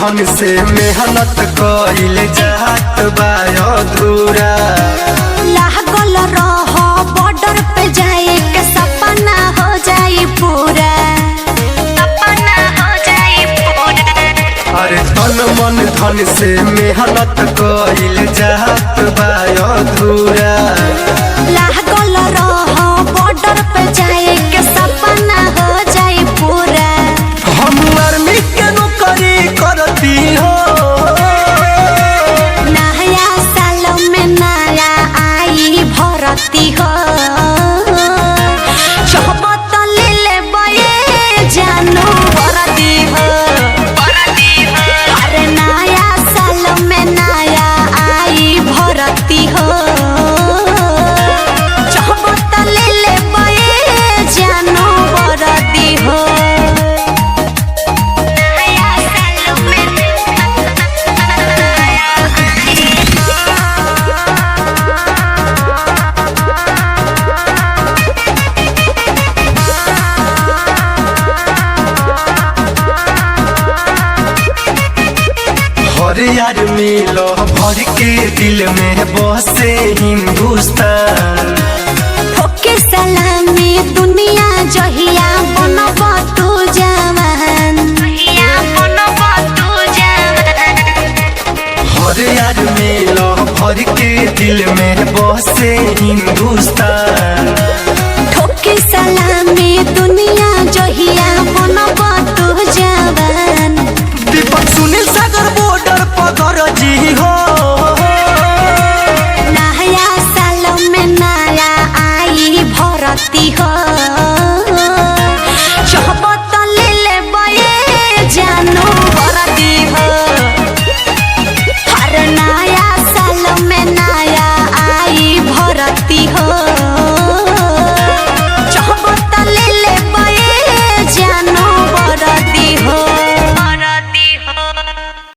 धन से मेहनत कइल जात बा अधूरा। लागल रह बॉर्डर पे जाए के सपना हो जाई पूरा, सपना हो जाई पूरा। अरे तन मन धन से मेहनत कइल जात बा अधूरा। लागल रह बॉर्डर पे जाए के सपना हो जाई पूरा। हम आर्मी के नौकरी करती हो, नया साल में नया आई भरती हो। शपथ ले ले बये जानू भरती हो। अरे नया साल में नया आई भरती हो। शपथ ले ले बये जानू भरती हो। नया साल में हर यार मिलो भर के दिल में बसे हिंदुस्तान। ओके सलामी दुनिया जहिया बनब तू जवान, जहिया बनब तू जवान। हर यार मिलो भर के दिल में बसे हिंदुस्तान। ओके सलामी दुनिया जहिया बनब तू जवान। दीपक सुनील सागर बॉर्डर पकड़ जी हो। नया साल में नया आई भरती हो।